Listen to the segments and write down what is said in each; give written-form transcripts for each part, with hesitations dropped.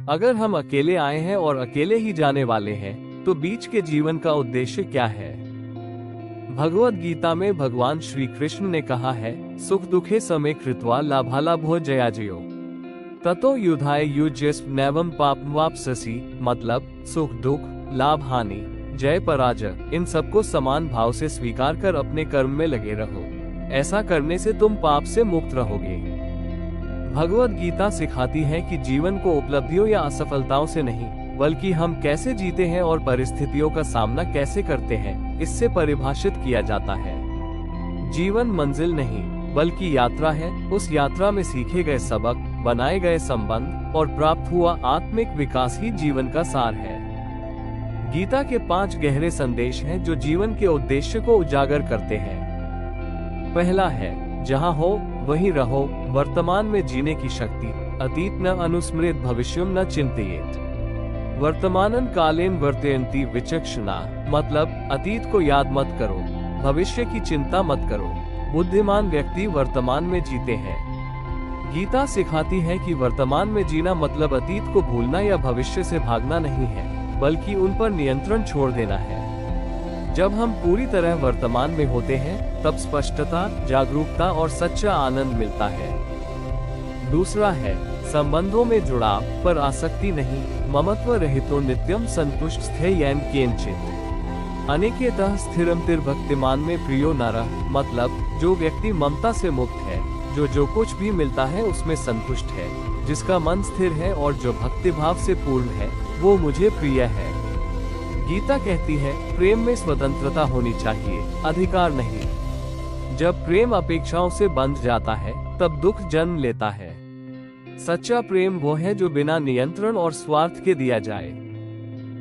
अगर हम अकेले आए हैं और अकेले ही जाने वाले हैं, तो बीच के जीवन का उद्देश्य क्या है? भगवद गीता में भगवान श्री कृष्ण ने कहा है, सुख दुखे समे कृत्वा लाभालाभो जयाजयो ततो युधाय युज्यस्व नैवम पापवाप्स्यसि। मतलब सुख दुख, लाभ हानि, जय पराजय, इन सबको समान भाव से स्वीकार कर अपने कर्म में लगे रहो। ऐसा करने से तुम पाप से मुक्त रहोगे। भगवद गीता सिखाती है कि जीवन को उपलब्धियों या असफलताओं से नहीं, बल्कि हम कैसे जीते हैं और परिस्थितियों का सामना कैसे करते हैं, इससे परिभाषित किया जाता है। जीवन मंजिल नहीं, बल्कि यात्रा है। उस यात्रा में सीखे गए सबक, बनाए गए संबंध और प्राप्त हुआ आत्मिक विकास ही जीवन का सार है। गीता के 5 गहरे संदेश हैं जो जीवन के उद्देश्य को उजागर करते हैं। पहला है, जहाँ हो वहीं रहो, वर्तमान में जीने की शक्ति। अतीत न अनुस्मृत भविष्यम न चिंतयेत। वर्तमानन कालेन वर्तयन्ति विचक्षणा। मतलब अतीत को याद मत करो, भविष्य की चिंता मत करो। बुद्धिमान व्यक्ति वर्तमान में जीते हैं। गीता सिखाती है कि वर्तमान में जीना मतलब अतीत को भूलना या भविष्य से भागना नहीं है, बल्कि उन पर नियंत्रण छोड़ देना है। जब हम पूरी तरह वर्तमान में होते हैं, तब स्पष्टता, जागरूकता और सच्चा आनंद मिलता है। दूसरा है, संबंधों में जुड़ाव पर आसक्ति नहीं। ममत्व रहितो नित्यम संतुष्ट स्थेयेन केनचित्। अनिकेतः स्थिरम तिर्भक्तिमान में प्रियो नरः। मतलब जो व्यक्ति ममता से मुक्त है, जो कुछ भी मिलता है उसमें संतुष्ट है, जिसका मन स्थिर है और जो भक्तिभाव से पूर्ण है, वो मुझे प्रिय है। गीता कहती है, प्रेम में स्वतंत्रता होनी चाहिए, अधिकार नहीं। जब प्रेम अपेक्षाओं से बंध जाता है, तब दुख जन्म लेता है। सच्चा प्रेम वो है जो बिना नियंत्रण और स्वार्थ के दिया जाए।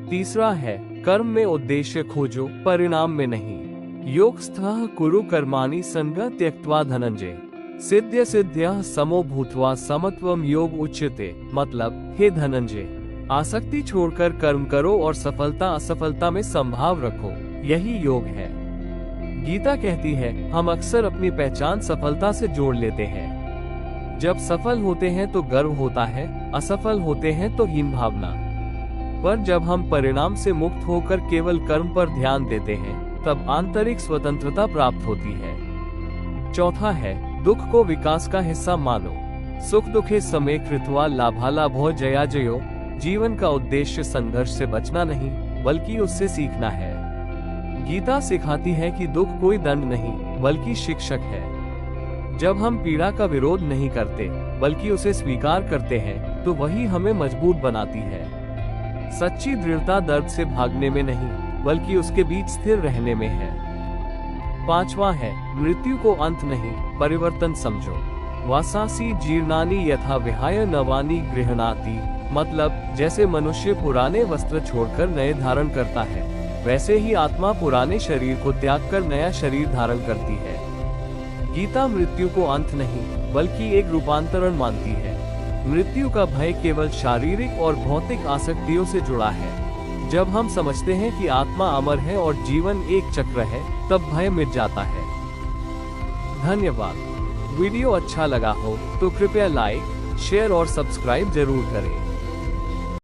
तीसरा है, कर्म में उद्देश्य खोजो, परिणाम में नहीं। योगस्थः कुरु कर्माणि संगः त्यक्त्वा धनंजय। सिद्ध्य सिद्ध्यः समो भूत्वा समत्वम योग उच्यते। मतलब हे धनंजय, आसक्ति छोड़कर कर्म करो और सफलता असफलता में संभाव रखो, यही योग है। गीता कहती है, हम अक्सर अपनी पहचान सफलता से जोड़ लेते हैं। जब सफल होते हैं तो गर्व होता है, असफल होते हैं तो हीन भावना। पर जब हम परिणाम से मुक्त होकर केवल कर्म पर ध्यान देते हैं, तब आंतरिक स्वतंत्रता प्राप्त होती है। चौथा है, दुख को विकास का हिस्सा मानो। सुख दुखे समे कृत्वा लाभालाभो जयाजयो। जीवन का उद्देश्य संघर्ष से बचना नहीं, बल्कि उससे सीखना है। गीता सिखाती है कि दुख कोई दंड नहीं, बल्कि शिक्षक है। जब हम पीड़ा का विरोध नहीं करते, बल्कि उसे स्वीकार करते हैं, तो वही हमें मजबूत बनाती है। सच्ची दृढ़ता दर्द से भागने में नहीं, बल्कि उसके बीच स्थिर रहने में है। पांचवा है, मृत्यु को अंत नहीं, परिवर्तन समझो। वासासी जीर्णानि यथा विहाय नवानि गृह्णाति। मतलब जैसे मनुष्य पुराने वस्त्र छोड़कर नए धारण करता है, वैसे ही आत्मा पुराने शरीर को त्याग कर नया शरीर धारण करती है। गीता मृत्यु को अंत नहीं, बल्कि एक रूपांतरण मानती है। मृत्यु का भय केवल शारीरिक और भौतिक आसक्तियों से जुड़ा है। जब हम समझते हैं कि आत्मा अमर है और जीवन एक चक्र है, तब भय मिट जाता है। धन्यवाद। वीडियो अच्छा लगा हो तो कृपया लाइक, शेयर और सब्सक्राइब जरूर करें।